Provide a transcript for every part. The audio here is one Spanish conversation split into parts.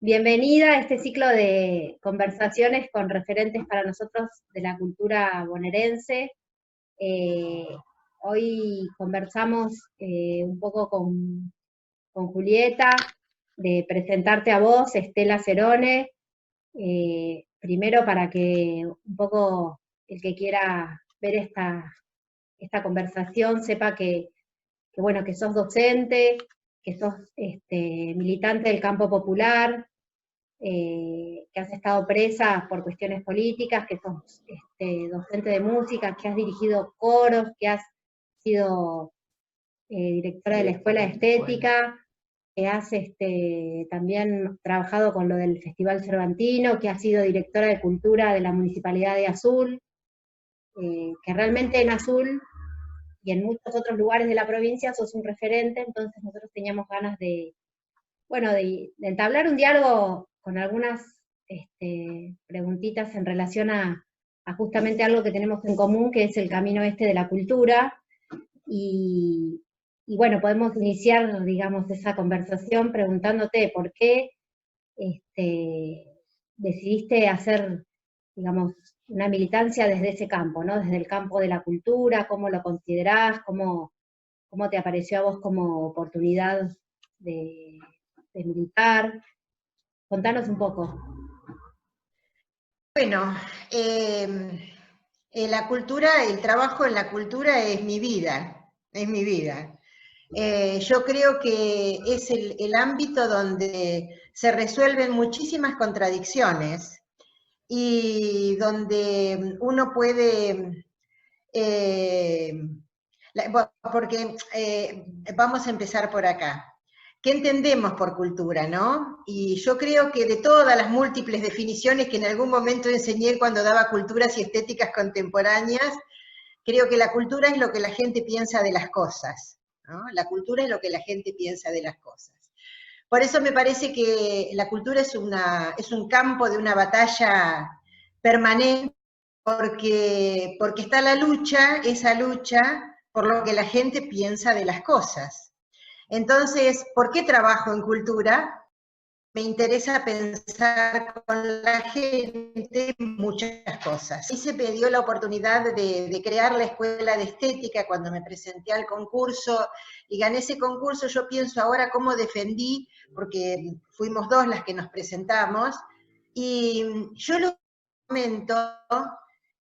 Bienvenida a este ciclo de conversaciones con referentes para nosotros de la cultura bonaerense. Eh, Hoy conversamos un poco con Julieta, de presentarte a vos, Estela Cerone, primero para que un poco el que quiera ver esta conversación sepa bueno, que sos docente, que sos militante del campo popular, que has estado presa por cuestiones políticas, que sos docente de música, que has dirigido coros, que has sido directora de la Escuela de Estética, que has también trabajado con lo del Festival Cervantino, que has sido directora de Cultura de la Municipalidad de Azul, que realmente en Azul y en muchos otros lugares de la provincia sos un referente, entonces nosotros teníamos ganas bueno, de entablar un diálogo con algunas preguntitas en relación a justamente algo que tenemos en común, que es el camino de la cultura, y, y bueno, podemos iniciar, digamos, esa conversación preguntándote por qué decidiste hacer, digamos, una militancia desde ese campo, ¿no? Desde el campo de la cultura, cómo lo considerás, cómo te apareció a vos como oportunidad de, de militar. Contanos un poco. Bueno, la cultura, el trabajo en la cultura es mi vida, es mi vida. Yo creo que es el ámbito donde se resuelven muchísimas contradicciones y donde uno puede, eh, porque vamos a empezar por acá. ¿Qué entendemos por cultura, no? Y yo creo que de todas las múltiples definiciones que en algún momento enseñé cuando daba culturas y estéticas contemporáneas, creo que la cultura es lo que la gente piensa de las cosas, ¿no? La cultura es lo que la gente piensa de las cosas. Por eso me parece que la cultura es un campo de una batalla permanente, porque está la lucha, esa lucha por lo que la gente piensa de las cosas. Entonces, ¿por qué trabajo en cultura? Me interesa pensar con la gente muchas cosas. Y se me dio la oportunidad de crear la Escuela de Estética cuando me presenté al concurso y gané ese concurso. Yo pienso ahora cómo defendí, porque fuimos dos las que nos presentamos, y yo lo que momento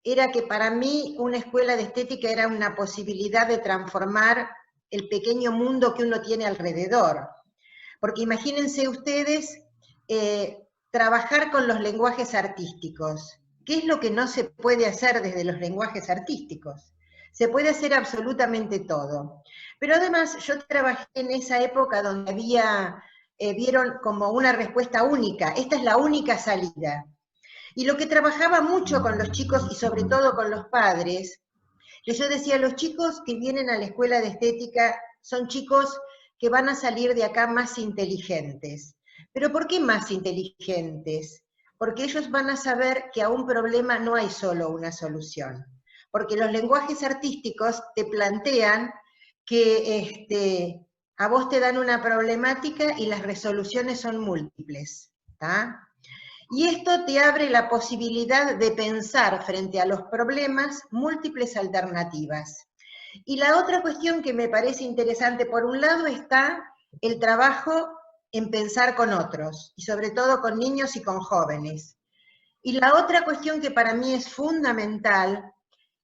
era que para mí una escuela de estética era una posibilidad de transformar el pequeño mundo que uno tiene alrededor. Porque imagínense ustedes trabajar con los lenguajes artísticos. ¿Qué es lo que no se puede hacer desde los lenguajes artísticos? Se puede hacer absolutamente todo. Pero además yo trabajé en esa época donde vieron como una respuesta única, esta es la única salida. Y lo que trabajaba mucho con los chicos y sobre todo con los padres, que yo decía, los chicos que vienen a la escuela de estética son chicos que van a salir de acá más inteligentes. ¿Pero por qué más inteligentes? Porque ellos van a saber que a un problema no hay solo una solución. Porque los lenguajes artísticos te plantean que a vos te dan una problemática y las resoluciones son múltiples. ¿Tá? Y esto te abre la posibilidad de pensar frente a los problemas múltiples alternativas. Y la otra cuestión que me parece interesante, por un lado está el trabajo en pensar con otros, y sobre todo con niños y con jóvenes. Y la otra cuestión que para mí es fundamental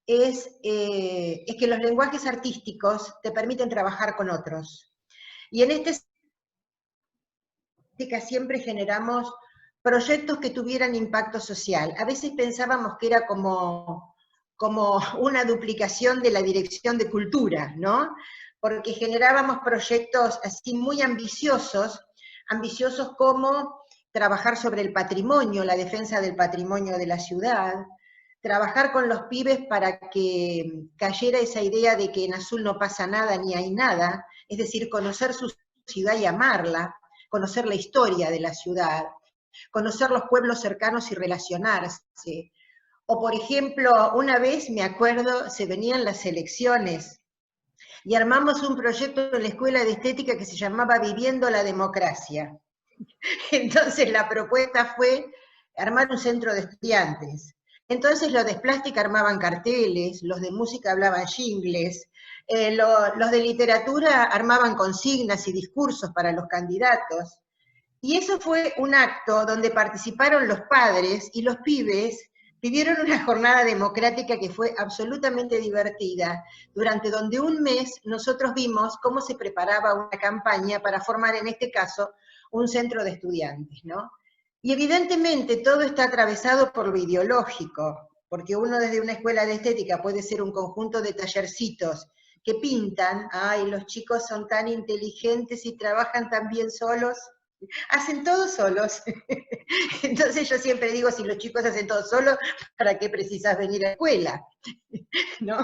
es que los lenguajes artísticos te permiten trabajar con otros. Y en este siempre generamos proyectos que tuvieran impacto social. A veces pensábamos que era como una duplicación de la Dirección de Cultura, ¿no? Porque generábamos proyectos así muy ambiciosos como trabajar sobre el patrimonio, la defensa del patrimonio de la ciudad, trabajar con los pibes para que cayera esa idea de que en Azul no pasa nada ni hay nada, es decir, conocer su ciudad y amarla, conocer la historia de la ciudad, conocer los pueblos cercanos y relacionarse. O por ejemplo, una vez me acuerdo, se venían las elecciones y armamos un proyecto en la Escuela de Estética que se llamaba Viviendo la Democracia. Entonces la propuesta fue armar un centro de estudiantes. Entonces los de plástica armaban carteles, los de música hablaban jingles, los de literatura armaban consignas y discursos para los candidatos. Y eso fue un acto donde participaron los padres y los pibes vivieron una jornada democrática que fue absolutamente divertida, durante donde un mes nosotros vimos cómo se preparaba una campaña para formar, en este caso, un centro de estudiantes, ¿no? Y evidentemente todo está atravesado por lo ideológico, porque uno desde una escuela de estética puede ser un conjunto de tallercitos que pintan, ay, los chicos son tan inteligentes y trabajan tan bien solos, hacen todo solos. Entonces yo siempre digo, si los chicos hacen todo solos, ¿para qué precisas venir a la escuela? ¿No?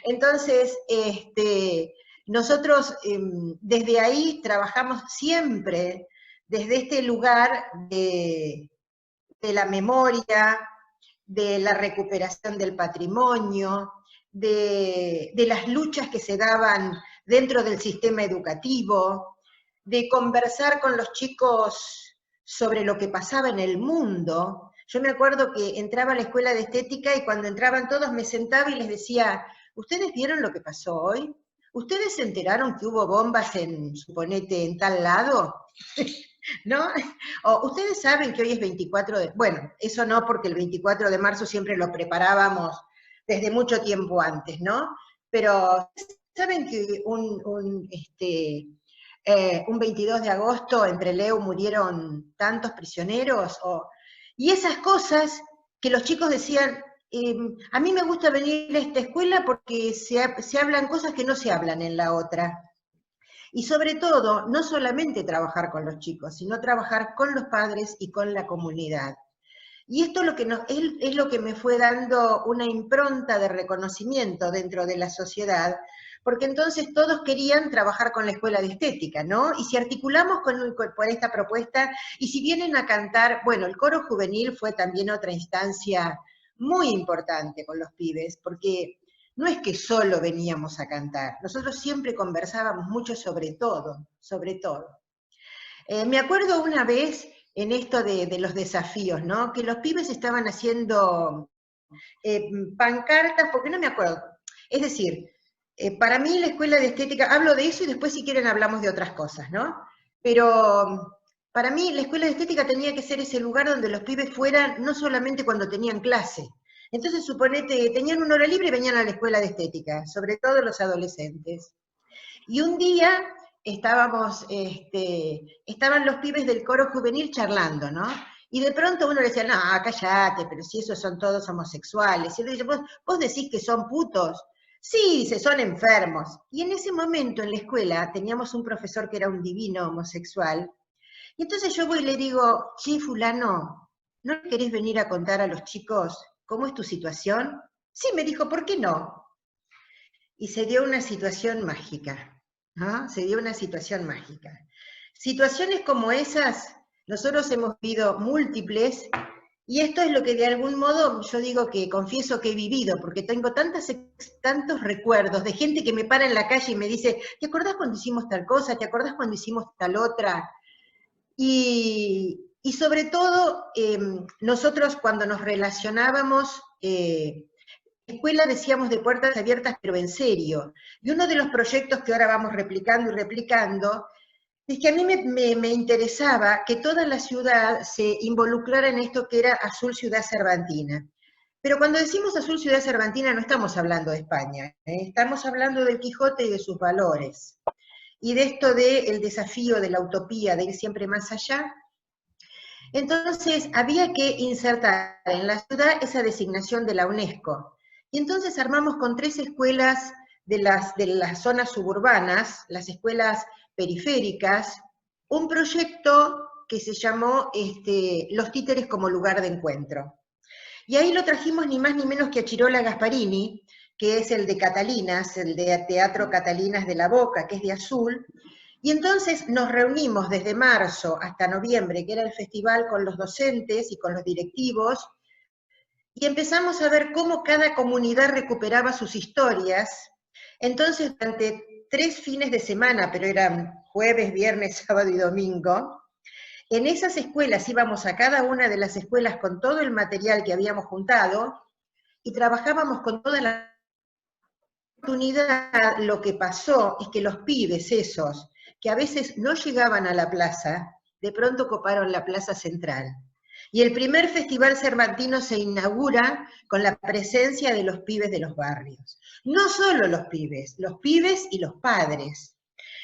Entonces, nosotros desde ahí trabajamos siempre desde este lugar de la memoria, de la recuperación del patrimonio, de las luchas que se daban dentro del sistema educativo, de conversar con los chicos sobre lo que pasaba en el mundo. Yo me acuerdo que entraba a la escuela de estética y cuando entraban todos me sentaba y les decía, ¿ustedes vieron lo que pasó hoy? ¿Ustedes se enteraron que hubo bombas en, suponete, en tal lado? ¿No? O ustedes saben que hoy es 24 de... Bueno, eso no, porque el 24 de marzo siempre lo preparábamos desde mucho tiempo antes, ¿no? Pero, ¿saben que un 22 de agosto en Trelew murieron tantos prisioneros? Y esas cosas que los chicos decían, a mí me gusta venir a esta escuela porque se hablan cosas que no se hablan en la otra. Y sobre todo, no solamente trabajar con los chicos, sino trabajar con los padres y con la comunidad. Y esto es lo que me fue dando una impronta de reconocimiento dentro de la sociedad, porque entonces todos querían trabajar con la escuela de estética, ¿no? Y si articulamos por esta propuesta, y si vienen a cantar, bueno, el coro juvenil fue también otra instancia muy importante con los pibes, porque no es que solo veníamos a cantar, nosotros siempre conversábamos mucho sobre todo, sobre todo. Me acuerdo una vez en esto de los desafíos, ¿no? Que los pibes estaban haciendo pancartas, porque no me acuerdo. Es decir, para mí la escuela de estética, hablo de eso y después si quieren hablamos de otras cosas, ¿no? Pero para mí la escuela de estética tenía que ser ese lugar donde los pibes fueran no solamente cuando tenían clase. Entonces, suponete, tenían una hora libre y venían a la escuela de estética, sobre todo los adolescentes. Y un día estaban los pibes del coro juvenil charlando, ¿no? Y de pronto uno le decía, no, cállate, pero si esos son todos homosexuales. Y él dice, ¿vos decís que son putos? Sí, dice, son enfermos. Y en ese momento en la escuela teníamos un profesor que era un divino homosexual. Y entonces yo voy y le digo, sí, fulano, ¿no querés venir a contar a los chicos cómo es tu situación? Sí, me dijo, ¿por qué no? Y se dio una situación mágica, ¿no? Se dio una situación mágica. Situaciones como esas, nosotros hemos vivido múltiples, y esto es lo que de algún modo yo digo que confieso que he vivido, porque tengo tantos recuerdos de gente que me para en la calle y me dice, ¿te acordás cuando hicimos tal cosa? ¿Te acordás cuando hicimos tal otra? Y sobre todo, nosotros cuando nos relacionábamos, escuela decíamos de puertas abiertas, pero en serio. Y uno de los proyectos que ahora vamos replicando y replicando, es que a mí me interesaba que toda la ciudad se involucrara en esto que era Azul Ciudad Cervantina. Pero cuando decimos Azul Ciudad Cervantina no estamos hablando de España, estamos hablando del Quijote y de sus valores. Y de esto del desafío, de la utopía, de ir siempre más allá. Entonces había que insertar en la ciudad esa designación de la UNESCO. Y entonces armamos con 3 escuelas de las zonas suburbanas, las escuelas periféricas, un proyecto que se llamó Los Títeres como lugar de encuentro. Y ahí lo trajimos ni más ni menos que a Chirola Gasparini, que es el de Catalinas, el de Teatro Catalinas de la Boca, que es de Azul, y entonces nos reunimos desde marzo hasta noviembre, que era el festival, con los docentes y con los directivos, y empezamos a ver cómo cada comunidad recuperaba sus historias. Entonces, durante 3 fines de semana, pero eran jueves, viernes, sábado y domingo, en esas escuelas íbamos a cada una de las escuelas con todo el material que habíamos juntado y trabajábamos con toda la oportunidad. Lo que pasó es que los pibes esos, que a veces no llegaban a la plaza, de pronto coparon la plaza central. Y el primer Festival Cervantino se inaugura con la presencia de los pibes de los barrios. No solo los pibes y los padres.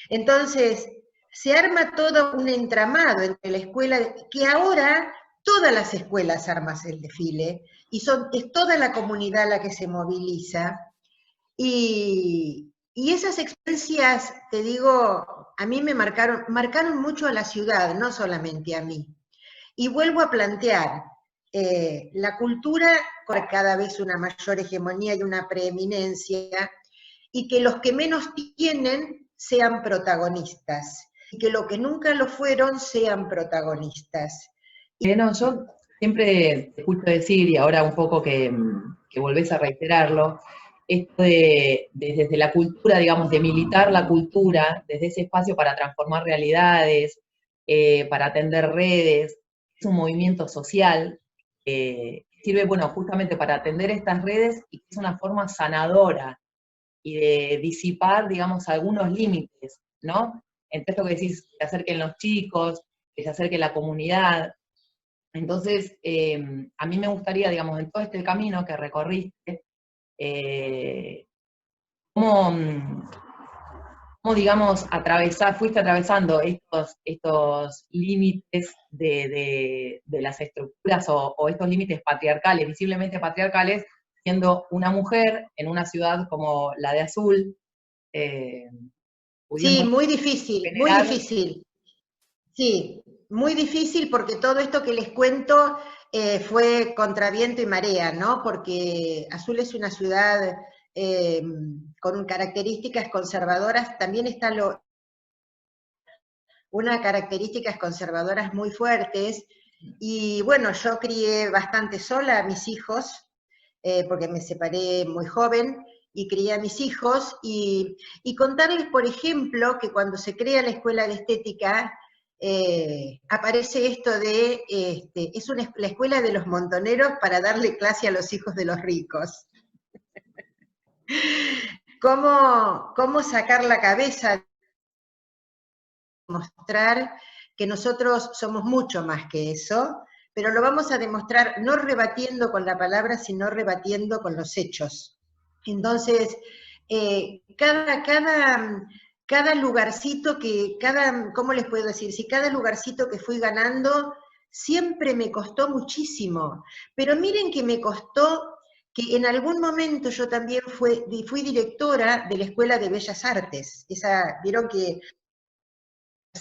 Entonces, se arma todo un entramado entre la escuela, que ahora todas las escuelas arman el desfile, y es toda la comunidad la que se moviliza. Y esas experiencias, te digo, a mí me marcaron mucho a la ciudad, no solamente a mí. Y vuelvo a plantear, la cultura con cada vez una mayor hegemonía y una preeminencia, y que los que menos tienen sean protagonistas, y que los que nunca lo fueron sean protagonistas. No, yo siempre te escucho decir, y ahora un poco que volvés a reiterarlo, esto desde la cultura, digamos, de militar la cultura, desde ese espacio para transformar realidades, para atender redes, es un movimiento social, sirve, bueno, justamente para atender estas redes y que es una forma sanadora y de disipar, digamos, algunos límites, ¿no? Entre esto que decís, que se acerquen los chicos, que se acerque la comunidad. Entonces, a mí me gustaría, digamos, en todo este camino que recorriste, cómo, digamos, fuiste atravesando estos límites de las estructuras o estos límites patriarcales, visiblemente patriarcales, siendo una mujer en una ciudad como la de Azul. Sí, muy difícil, muy generar... difícil. Sí, muy difícil porque todo esto que les cuento fue contra viento y marea, ¿no? Porque Azul es una ciudad con características conservadoras, también está unas características conservadoras muy fuertes, y bueno, yo crié bastante sola a mis hijos, porque me separé muy joven, y crié a mis hijos, y contarles, por ejemplo, que cuando se crea la Escuela de Estética, aparece esto de, la escuela de los montoneros para darle clase a los hijos de los ricos. ¿Cómo sacar la cabeza? Mostrar que nosotros somos mucho más que eso, pero lo vamos a demostrar no rebatiendo con la palabra, sino rebatiendo con los hechos. Entonces, cada lugarcito ¿cómo les puedo decir? Si cada lugarcito que fui ganando, siempre me costó muchísimo, pero miren que me costó que en algún momento yo también fui directora de la Escuela de Bellas Artes. Vieron que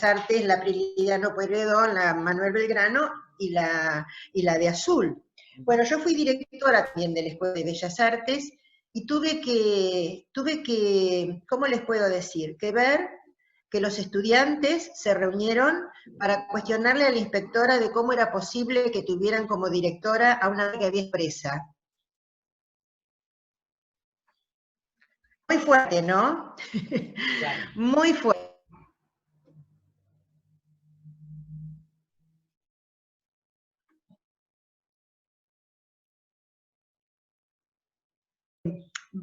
Artes, la Prilidiano Pueyrredón, la Manuel Belgrano y la de Azul. Bueno, yo fui directora también de la Escuela de Bellas Artes y tuve que, ¿cómo les puedo decir? Que ver que los estudiantes se reunieron para cuestionarle a la inspectora de cómo era posible que tuvieran como directora a una que había presa. Muy fuerte, ¿no? Claro. Muy fuerte.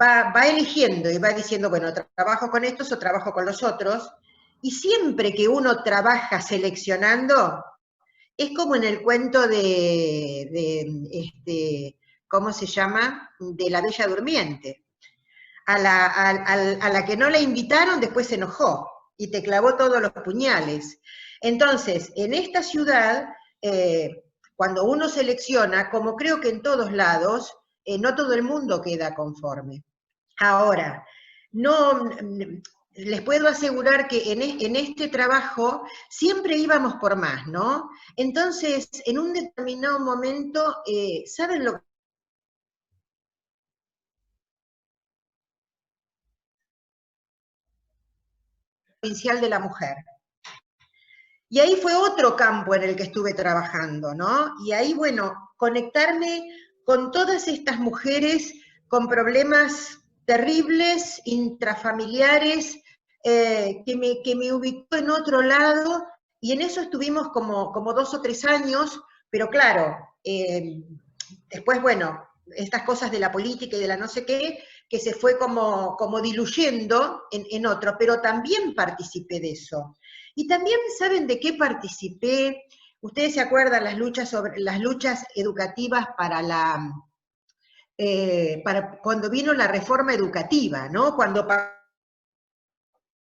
Va eligiendo y va diciendo, bueno, trabajo con estos o trabajo con los otros, y siempre que uno trabaja seleccionando, es como en el cuento ¿cómo se llama? De la Bella Durmiente. A la que no la invitaron, después se enojó y te clavó todos los puñales. Entonces, en esta ciudad, cuando uno selecciona, como creo que en todos lados, no todo el mundo queda conforme. Ahora, no, les puedo asegurar que en este trabajo siempre íbamos por más, ¿no? Entonces, en un determinado momento, ¿saben lo que provincial de la mujer? Y ahí fue otro campo en el que estuve trabajando, ¿no? Y ahí, bueno, conectarme con todas estas mujeres con problemas terribles, intrafamiliares, que me ubicó en otro lado y en eso estuvimos como 2 o 3 años, pero claro, después, bueno, estas cosas de la política y de la no sé qué, que se fue como diluyendo en otro, pero también participé de eso. Y también, ¿saben de qué participé? Ustedes se acuerdan las luchas educativas para cuando vino la reforma educativa, ¿no? Cuando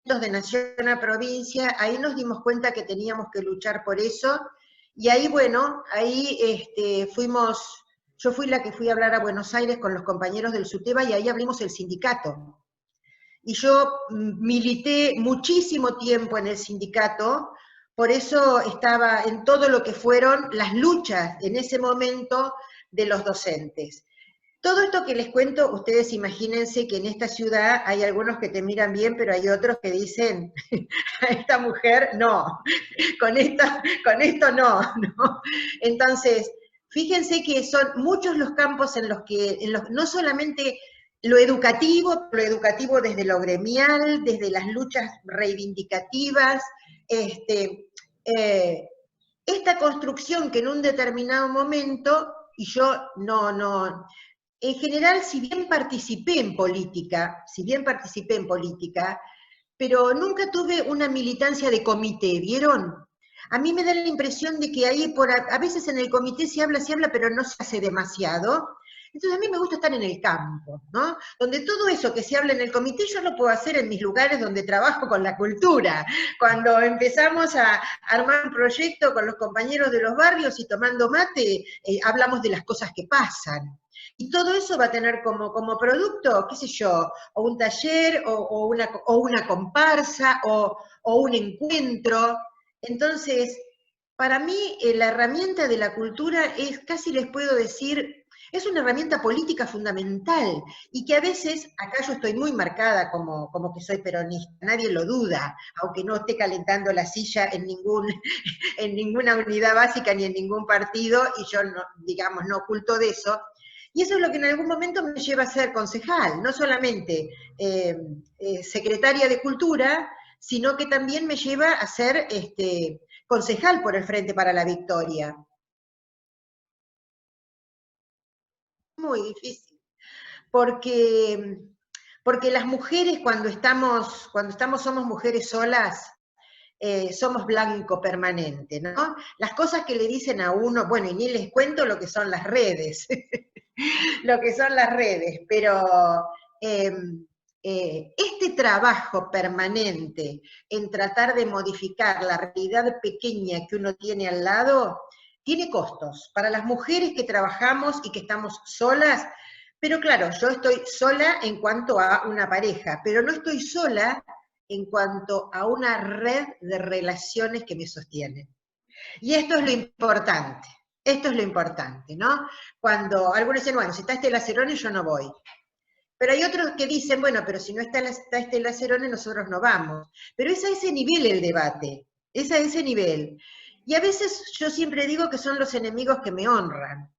de nación a provincia, ahí nos dimos cuenta que teníamos que luchar por eso, y ahí, bueno, ahí yo fui la que fui a hablar a Buenos Aires con los compañeros del SUTEBA, y ahí abrimos el sindicato. Y yo milité muchísimo tiempo en el sindicato, por eso estaba en todo lo que fueron las luchas en ese momento de los docentes. Todo esto que les cuento, ustedes imagínense que en esta ciudad hay algunos que te miran bien, pero hay otros que dicen, a esta mujer no, con esto no, ¿no? Entonces, fíjense que son muchos los campos en los que, no solamente lo educativo desde lo gremial, desde las luchas reivindicativas, esta construcción que en un determinado momento, y yo en general, si bien participé en política, pero nunca tuve una militancia de comité, ¿vieron? A mí me da la impresión de que ahí, a veces en el comité se habla, pero no se hace demasiado. Entonces a mí me gusta estar en el campo, ¿no? Donde todo eso que se habla en el comité yo lo puedo hacer en mis lugares donde trabajo con la cultura. Cuando empezamos a armar un proyecto con los compañeros de los barrios y tomando mate, hablamos de las cosas que pasan. Y todo eso va a tener como producto, qué sé yo, o un taller, o una comparsa, o un encuentro. Entonces, para mí la herramienta de la cultura es, casi les puedo decir, es una herramienta política fundamental, y que a veces, acá yo estoy muy marcada como que soy peronista, nadie lo duda, aunque no esté calentando la silla en ninguna unidad básica ni en ningún partido, y yo, no oculto de eso. Y eso es lo que en algún momento me lleva a ser concejal, no solamente secretaria de Cultura, sino que también me lleva a ser concejal por el Frente para la Victoria. Muy difícil, porque las mujeres cuando somos mujeres solas, somos blanco permanente, ¿no? Las cosas que le dicen a uno, bueno, y ni les cuento lo que son las redes, pero este trabajo permanente en tratar de modificar la realidad pequeña que uno tiene al lado, tiene costos. Para las mujeres que trabajamos y que estamos solas, pero claro, yo estoy sola en cuanto a una pareja, pero no estoy sola en cuanto a una red de relaciones que me sostienen. Y esto es lo importante, ¿no? Cuando algunos dicen, bueno, si está Estela Cerone yo no voy. Pero hay otros que dicen, bueno, pero si no está Estela Cerone nosotros no vamos. Pero es a ese nivel el debate, es a ese nivel. Y a veces yo siempre digo que son los enemigos que me honran,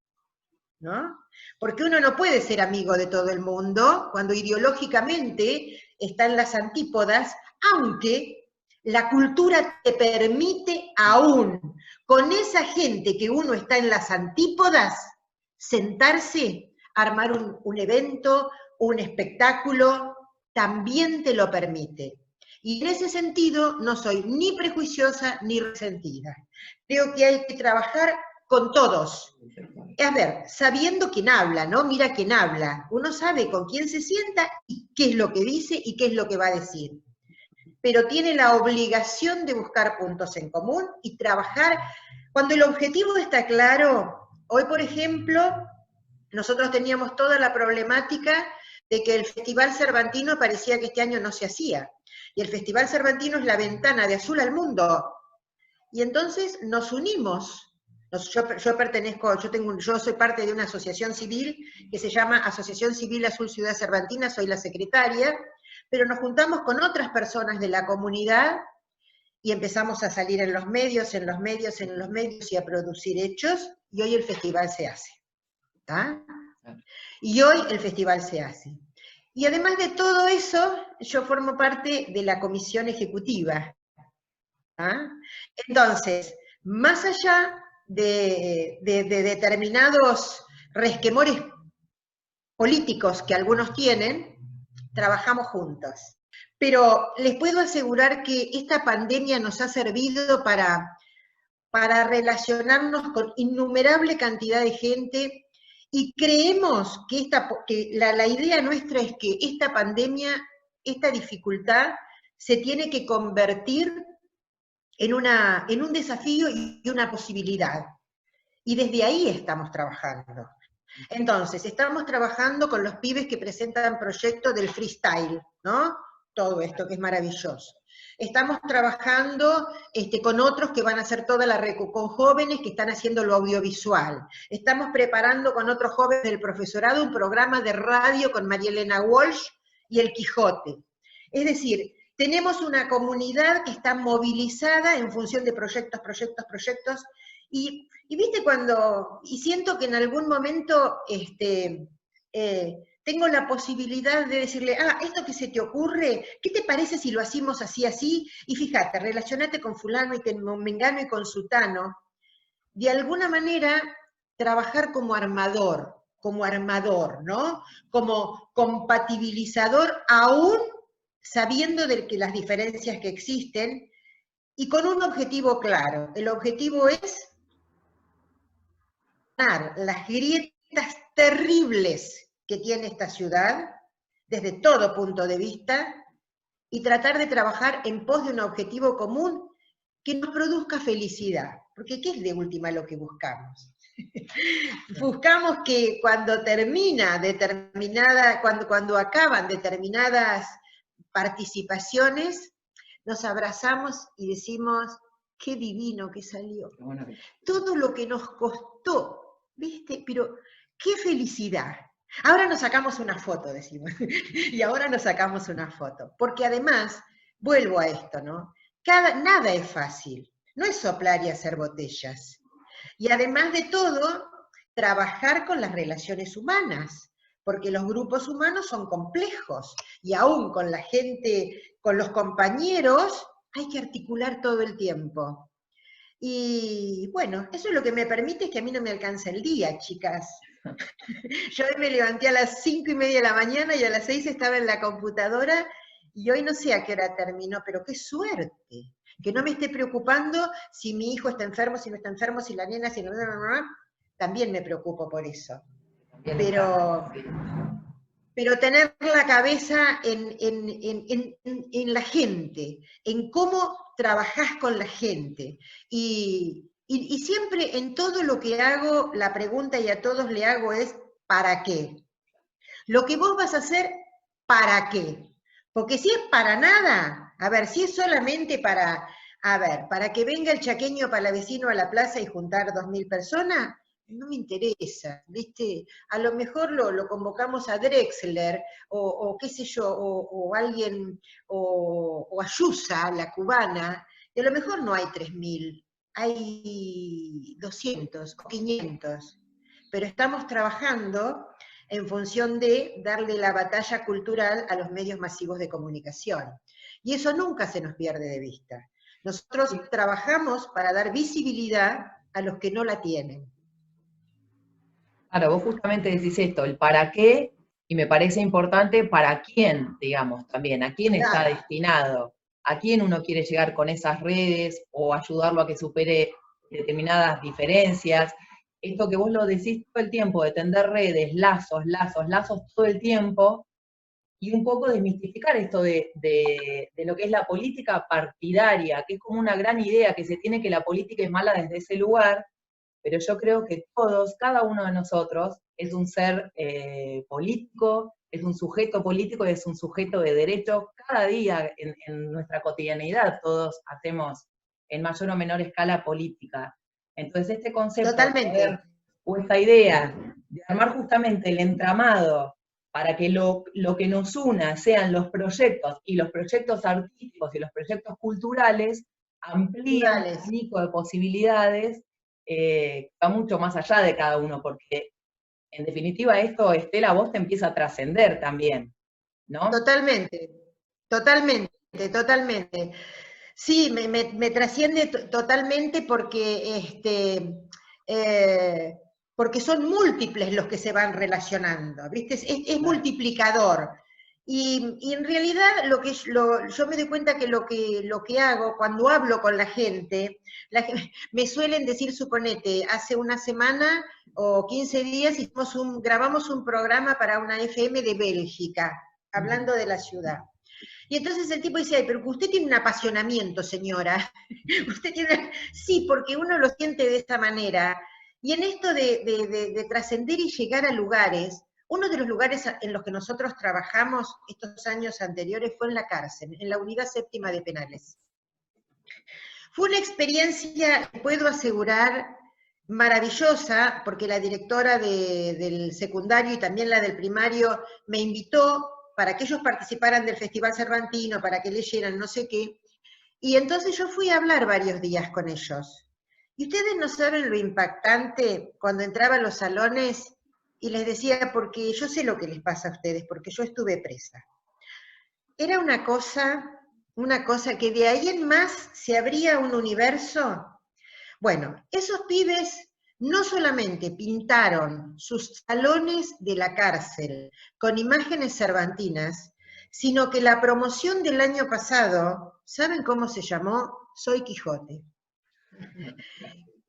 ¿no? Porque uno no puede ser amigo de todo el mundo cuando ideológicamente están las antípodas, aunque la cultura te permite aún, con esa gente que uno está en las antípodas, sentarse, armar un evento, un espectáculo, también te lo permite. Y en ese sentido no soy ni prejuiciosa ni resentida. Creo que hay que trabajar con todos. A ver, sabiendo quién habla, ¿no? Mira quién habla. Uno sabe con quién se sienta y qué es lo que dice y qué es lo que va a decir. Pero tiene la obligación de buscar puntos en común y trabajar. Cuando el objetivo está claro, hoy por ejemplo, nosotros teníamos toda la problemática de que el Festival Cervantino parecía que este año no se hacía. Y el Festival Cervantino es la ventana de Azul al mundo. Y entonces nos unimos. Yo soy parte de una asociación civil que se llama Asociación Civil Azul Ciudad Cervantina, soy la secretaria, pero nos juntamos con otras personas de la comunidad y empezamos a salir en los medios y a producir hechos, y hoy el festival se hace. ¿Tá? Y hoy el festival se hace. Y además de todo eso, yo formo parte de la comisión ejecutiva. ¿Ah? Entonces, más allá de determinados resquemores políticos que algunos tienen, trabajamos juntos. Pero les puedo asegurar que esta pandemia nos ha servido para relacionarnos con innumerable cantidad de gente, y creemos que, la idea nuestra es que esta pandemia, esta dificultad, se tiene que convertir en un desafío y una posibilidad. Y desde ahí estamos trabajando. Entonces, estamos trabajando con los pibes que presentan proyectos del freestyle, ¿no? Todo esto que es maravilloso. Estamos trabajando con otros que van a hacer toda la con jóvenes que están haciendo lo audiovisual. Estamos preparando con otros jóvenes del profesorado un programa de radio con María Elena Walsh y El Quijote. Es decir, tenemos una comunidad que está movilizada en función de proyectos, y viste y siento que en algún momento tengo la posibilidad de decirle, esto que se te ocurre, ¿qué te parece si lo hacemos así? Y fíjate, relacionate con fulano y con mengano y con sutano. De alguna manera, trabajar como armador, ¿no? Como compatibilizador, aún sabiendo de que las diferencias que existen, y con un objetivo claro. El objetivo es las grietas terribles que tiene esta ciudad, desde todo punto de vista, y tratar de trabajar en pos de un objetivo común que nos produzca felicidad. Porque ¿qué es de última lo que buscamos? Buscamos que cuando cuando acaban determinadas participaciones, nos abrazamos y decimos, qué divino que salió. Todo lo que nos costó, ¿viste? Pero qué felicidad. Ahora nos sacamos una foto, decimos. Y ahora nos sacamos una foto. Porque además, vuelvo a esto, ¿no? Nada es fácil. No es soplar y hacer botellas. Y además de todo, trabajar con las relaciones humanas, porque los grupos humanos son complejos, y aún con la gente, con los compañeros, hay que articular todo el tiempo. Y bueno, eso es lo que me permite que a mí no me alcance el día, chicas. Yo hoy me levanté a las 5:30 de la mañana y a las 6 estaba en la computadora, y hoy no sé a qué hora termino, pero qué suerte. Que no me esté preocupando si mi hijo está enfermo, si no está enfermo, si la nena, si no, también me preocupo por eso. Pero tener la cabeza en la gente, en cómo trabajás con la gente. Y siempre en todo lo que hago, la pregunta, y a todos le hago, es ¿para qué? Lo que vos vas a hacer, ¿para qué? Porque si es para nada, a ver, si es solamente para que venga el chaqueño palavecino a la plaza y juntar 2.000 personas, no me interesa, ¿viste? A lo mejor lo convocamos a Drexler, o qué sé yo, o alguien, o a Yusa, la cubana, y a lo mejor no hay 3.000, hay 200 o 500, pero estamos trabajando en función de darle la batalla cultural a los medios masivos de comunicación. Y eso nunca se nos pierde de vista. Nosotros trabajamos para dar visibilidad a los que no la tienen. Claro, vos justamente decís esto, el para qué, y me parece importante para quién, digamos, también, a quién está destinado, a quién uno quiere llegar con esas redes, o ayudarlo a que supere determinadas diferencias. Esto que vos lo decís todo el tiempo, de tender redes, lazos todo el tiempo, y un poco desmistificar esto de lo que es la política partidaria, que es como una gran idea que se tiene, que la política es mala desde ese lugar, pero yo creo que todos, cada uno de nosotros, es un ser político, es un sujeto político, es un sujeto de derecho. Cada día en nuestra cotidianidad todos hacemos en mayor o menor escala política. Entonces este concepto, totalmente, o esta idea de armar justamente el entramado para que lo que nos una sean los proyectos, y los proyectos artísticos y los proyectos culturales, amplían el abanico de posibilidades, va mucho más allá de cada uno, porque en definitiva esto, Estela, vos te empieza a trascender también, ¿no? Totalmente. Sí, me trasciende totalmente porque, porque son múltiples los que se van relacionando, ¿viste? Es multiplicador. Y en realidad yo me doy cuenta que lo que hago cuando hablo con la gente, me suelen decir, suponete, hace una semana o 15 días grabamos un programa para una FM de Bélgica, hablando de la ciudad. Y entonces el tipo dice, ay, pero usted tiene un apasionamiento, señora. Usted tiene... Sí, porque uno lo siente de esta manera. Y en esto de trascender y llegar a lugares, uno de los lugares en los que nosotros trabajamos estos años anteriores fue en la cárcel, en la Unidad Séptima de Penales. Fue una experiencia, puedo asegurar, maravillosa, porque la directora del secundario y también la del primario me invitó para que ellos participaran del Festival Cervantino, para que leyeran no sé qué, y entonces yo fui a hablar varios días con ellos. Y ustedes no saben lo impactante cuando entraba a los salones y les decía, porque yo sé lo que les pasa a ustedes, porque yo estuve presa. Era una cosa que de ahí en más se abría un universo. Bueno, esos pibes no solamente pintaron sus salones de la cárcel con imágenes cervantinas, sino que la promoción del año pasado, ¿saben cómo se llamó? Soy Quijote.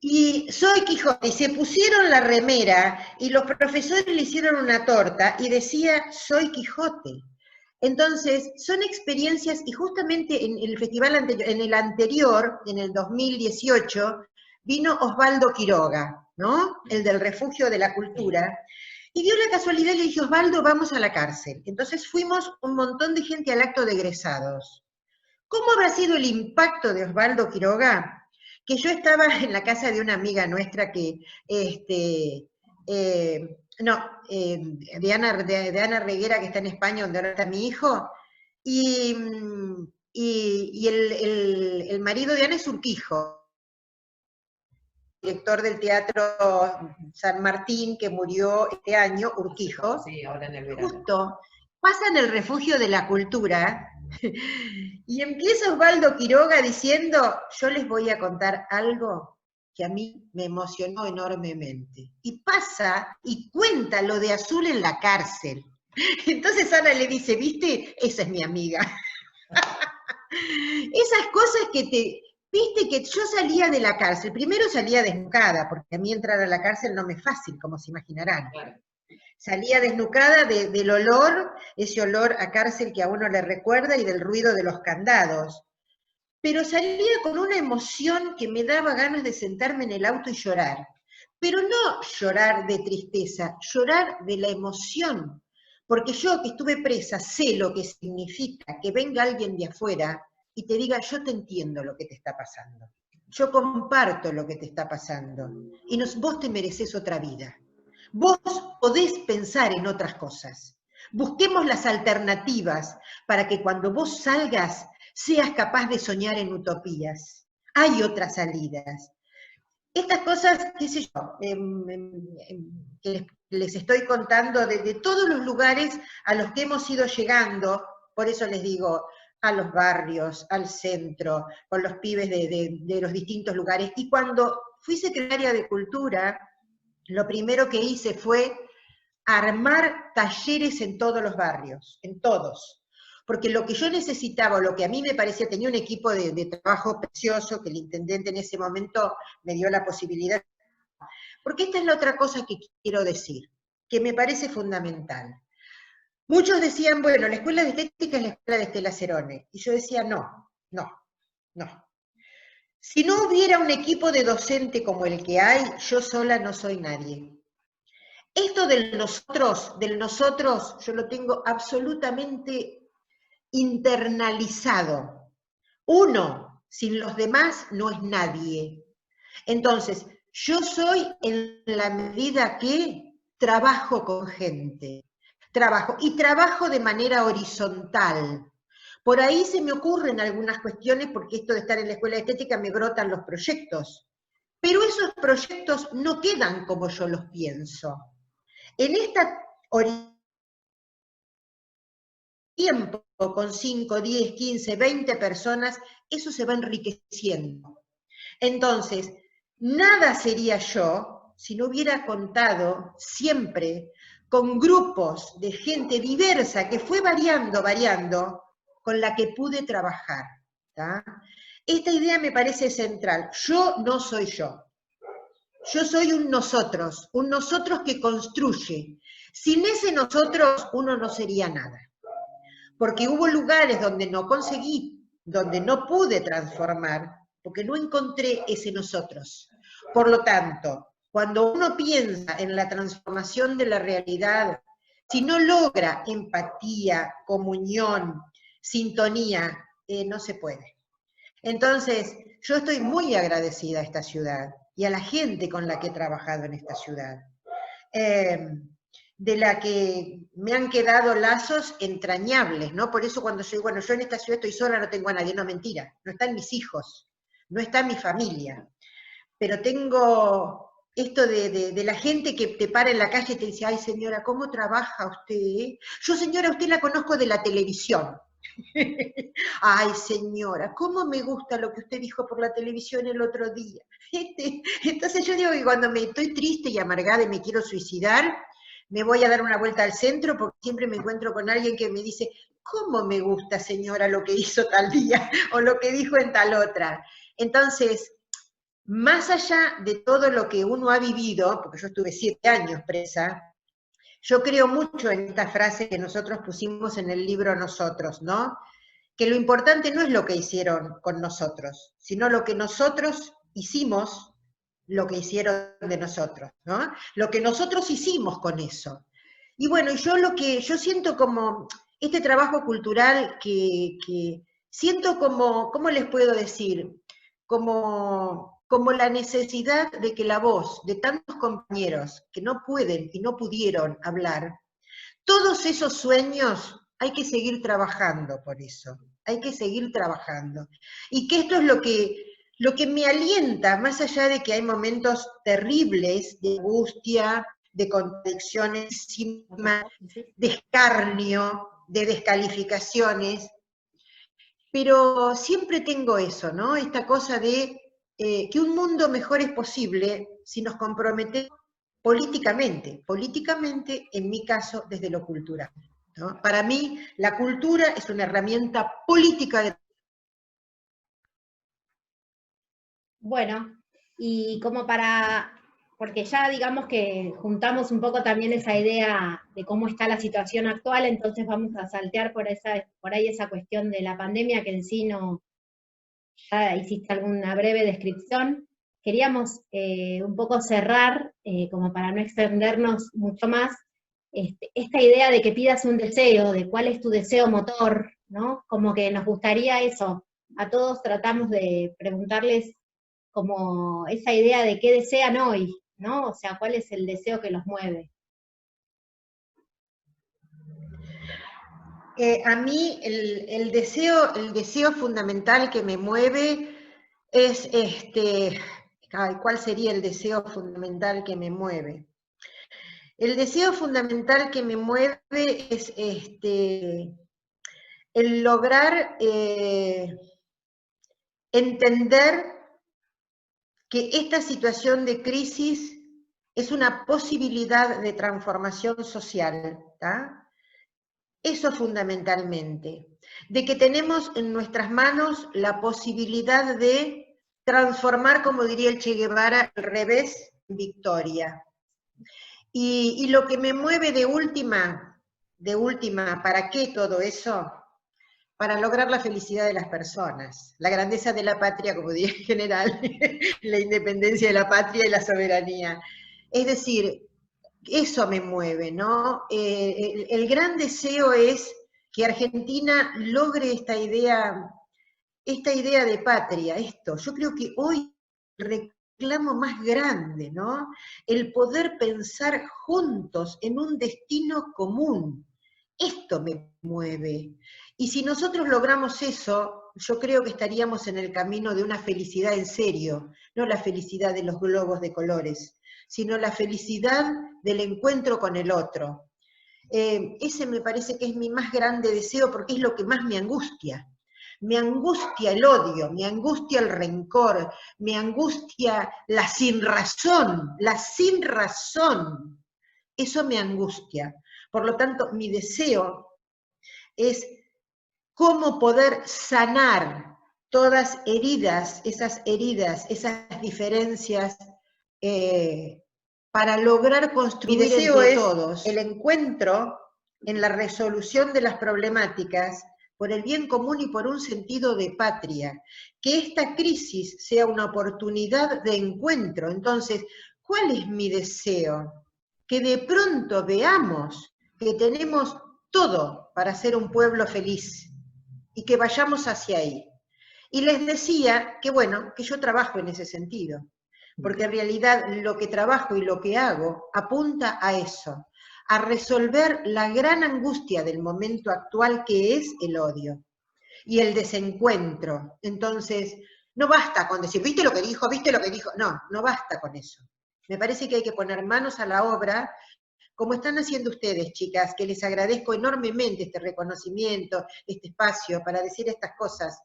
Y Soy Quijote, y se pusieron la remera, y los profesores le hicieron una torta, y decía Soy Quijote. Entonces, son experiencias, y justamente en el festival anterior, en el 2018, vino Osvaldo Quiroga, ¿no? El del Refugio de la Cultura, y dio la casualidad, le dije, Osvaldo, vamos a la cárcel. Entonces fuimos un montón de gente al acto de egresados. ¿Cómo habrá sido el impacto de Osvaldo Quiroga? Que yo estaba en la casa de una amiga nuestra que, de Ana Reguera, que está en España, donde ahora está mi hijo, y el marido de Ana es Urquijo, director del Teatro San Martín, que murió este año, Urquijo. Sí, ahora en el verano. Justo pasa en el Refugio de la Cultura, y empieza Osvaldo Quiroga diciendo, yo les voy a contar algo que a mí me emocionó enormemente. Y pasa y cuenta lo de Azul en la cárcel. Entonces Ana le dice, ¿viste? Esa es mi amiga. Esas cosas que viste que yo salía de la cárcel, primero salía desnucada, porque a mí entrar a la cárcel no me es fácil, como se imaginarán. Claro. Salía desnucada del olor, ese olor a cárcel que a uno le recuerda y del ruido de los candados. Pero salía con una emoción que me daba ganas de sentarme en el auto y llorar. Pero no llorar de tristeza, llorar de la emoción. Porque yo que estuve presa sé lo que significa que venga alguien de afuera y te diga, yo te entiendo lo que te está pasando. Yo comparto lo que te está pasando. Y vos te merecés otra vida. Vos podés pensar en otras cosas. Busquemos las alternativas para que cuando vos salgas seas capaz de soñar en utopías. Hay otras salidas. Estas cosas, qué sé yo, que les estoy contando de todos los lugares a los que hemos ido llegando, por eso les digo, a los barrios, al centro, con los pibes de los distintos lugares. Y cuando fui secretaria de Cultura, lo primero que hice fue armar talleres en todos los barrios, en todos. Porque lo que yo necesitaba, lo que a mí me parecía, tenía un equipo de trabajo precioso, que el intendente en ese momento me dio la posibilidad. Porque esta es la otra cosa que quiero decir, que me parece fundamental. Muchos decían, bueno, la escuela de estética es la escuela de Estela Cerone. Y yo decía, no. Si no hubiera un equipo de docente como el que hay, yo sola no soy nadie. Esto del nosotros, yo lo tengo absolutamente internalizado. Uno, sin los demás, no es nadie. Entonces, yo soy en la medida que trabajo con gente. Trabajo de manera horizontal. Por ahí se me ocurren algunas cuestiones, porque esto de estar en la escuela de estética me brotan los proyectos. Pero esos proyectos no quedan como yo los pienso. En esta tiempo con 5, 10, 15, 20 personas, eso se va enriqueciendo. Entonces, nada sería yo si no hubiera contado siempre con grupos de gente diversa que fue variando, con la que pude trabajar. ¿tá? Esta idea me parece central. Yo no soy yo. Yo soy un nosotros que construye. Sin ese nosotros, uno no sería nada. Porque hubo lugares donde no conseguí, donde no pude transformar, porque no encontré ese nosotros. Por lo tanto, cuando uno piensa en la transformación de la realidad, si no logra empatía, comunión, sintonía, no se puede. Entonces, yo estoy muy agradecida a esta ciudad y a la gente con la que he trabajado en esta ciudad, de la que me han quedado lazos entrañables, ¿no? Por eso cuando yo digo, bueno, yo en esta ciudad estoy sola, no tengo a nadie, no, mentira, no están mis hijos, no está mi familia, pero tengo esto de la gente que te para en la calle y te dice, ay señora, ¿cómo trabaja usted? Yo señora, usted la conozco de la televisión. Ay, señora, cómo me gusta lo que usted dijo por la televisión el otro día. Entonces yo digo que cuando me estoy triste y amargada y me quiero suicidar, me voy a dar una vuelta al centro porque siempre me encuentro con alguien que me dice, ¿cómo me gusta, señora, lo que hizo tal día o lo que dijo en tal otra? Entonces, más allá de todo lo que uno ha vivido, porque yo estuve 7 años presa, yo creo mucho en esta frase que nosotros pusimos en el libro Nosotros, ¿no? Que lo importante no es lo que hicieron con nosotros, sino lo que nosotros hicimos, lo que hicieron de nosotros, ¿no? Lo que nosotros hicimos con eso. Y bueno, yo siento como este trabajo cultural que siento como, ¿cómo les puedo decir? Como la necesidad de que la voz de tantos compañeros que no pueden y no pudieron hablar, todos esos sueños hay que seguir trabajando por eso, hay que seguir trabajando. Y que esto es lo que me alienta, más allá de que hay momentos terribles de angustia, de contradicciones, de escarnio, de descalificaciones, pero siempre tengo eso, ¿no? Esta cosa de que un mundo mejor es posible si nos comprometemos políticamente, en mi caso, desde lo cultural, ¿no? Para mí, la cultura es una herramienta política. Bueno, y como porque ya digamos que juntamos un poco también esa idea de cómo está la situación actual, entonces vamos a saltear por ahí esa cuestión de la pandemia que en sí no, ya hiciste alguna breve descripción. Queríamos un poco cerrar, como para no extendernos mucho más, esta idea de que pidas un deseo, de cuál es tu deseo motor, ¿no? Como que nos gustaría eso. A todos tratamos de preguntarles como esa idea de qué desean hoy, ¿no? O sea, cuál es el deseo que los mueve. A mí el deseo fundamental que me mueve es ¿cuál sería el deseo fundamental que me mueve? El deseo fundamental que me mueve es el lograr entender que esta situación de crisis es una posibilidad de transformación social, ¿tá? Eso fundamentalmente, de que tenemos en nuestras manos la posibilidad de transformar, como diría el Che Guevara, el revés en victoria. Y lo que me mueve de última, ¿para qué todo eso? Para lograr la felicidad de las personas, la grandeza de la patria, como diría en general, la independencia de la patria y la soberanía. Es decir, eso me mueve, ¿no? El gran deseo es que Argentina logre esta idea de patria, esto. Yo creo que hoy el reclamo más grande, ¿no? El poder pensar juntos en un destino común. Esto me mueve. Y si nosotros logramos eso, yo creo que estaríamos en el camino de una felicidad en serio, no la felicidad de los globos de colores, sino la felicidad del encuentro con el otro. ese me parece que es mi más grande deseo porque es lo que más me angustia. Me angustia el odio, me angustia el rencor, me angustia la sinrazón, la sinrazón. Eso me angustia. Por lo tanto, mi deseo es cómo poder sanar todas esas diferencias, para lograr construir entre todos el encuentro en la resolución de las problemáticas por el bien común y por un sentido de patria. Que esta crisis sea una oportunidad de encuentro. Entonces, ¿cuál es mi deseo? Que de pronto veamos que tenemos todo para ser un pueblo feliz y que vayamos hacia ahí. Y les decía que bueno, que yo trabajo en ese sentido, porque en realidad lo que trabajo y lo que hago apunta a eso, a resolver la gran angustia del momento actual que es el odio y el desencuentro. Entonces, no basta con decir, ¿viste lo que dijo? ¿Viste lo que dijo? No, no basta con eso. Me parece que hay que poner manos a la obra, como están haciendo ustedes, chicas, que les agradezco enormemente este reconocimiento, este espacio para decir estas cosas,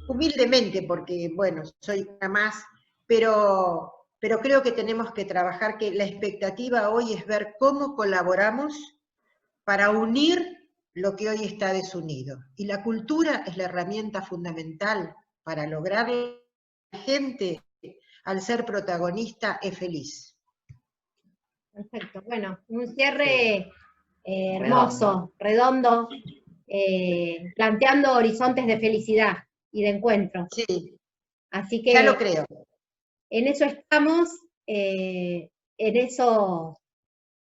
humildemente, porque, bueno, soy una más, pero creo que tenemos que trabajar, que la expectativa hoy es ver cómo colaboramos para unir lo que hoy está desunido. Y la cultura es la herramienta fundamental para lograr que la gente, al ser protagonista, es feliz. Perfecto, bueno, un cierre hermoso, redondo, planteando horizontes de felicidad y de encuentro. Sí, así que ya lo creo. En eso estamos, en eso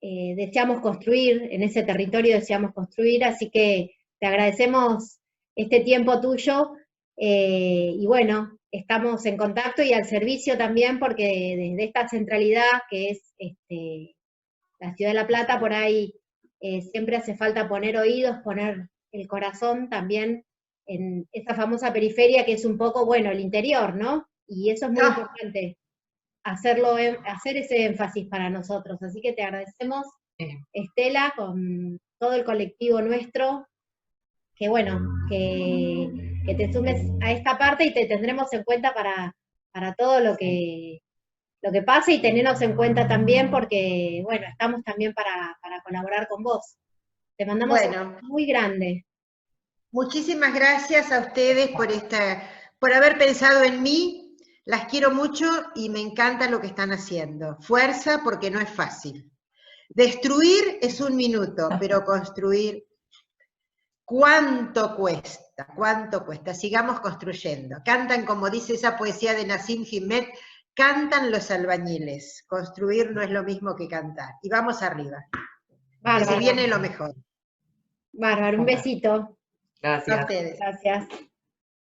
deseamos construir, en ese territorio deseamos construir, así que te agradecemos este tiempo tuyo, y bueno, estamos en contacto y al servicio también, porque desde esta centralidad que es la Ciudad de La Plata, por ahí siempre hace falta poner oídos, poner el corazón también en esa famosa periferia que es un poco, bueno, el interior, ¿no? Y eso es muy importante, hacer ese énfasis para nosotros. Así que te agradecemos, Estela, con todo el colectivo nuestro, que bueno, que te sumes a esta parte y te tendremos en cuenta para todo lo que pase, y tenernos en cuenta también porque, bueno, estamos también para colaborar con vos. Te mandamos un beso muy grande. Muchísimas gracias a ustedes por haber pensado en mí. Las quiero mucho y me encanta lo que están haciendo. Fuerza, porque no es fácil. Destruir es 1 minuto, pero construir, ¿cuánto cuesta? ¿Cuánto cuesta? Sigamos construyendo. Cantan, como dice esa poesía de Nassim Hikmet, cantan los albañiles. Construir no es lo mismo que cantar. Y vamos arriba. Bárbaro. Que se viene lo mejor. Bárbaro, un besito. Gracias. A ustedes. Gracias.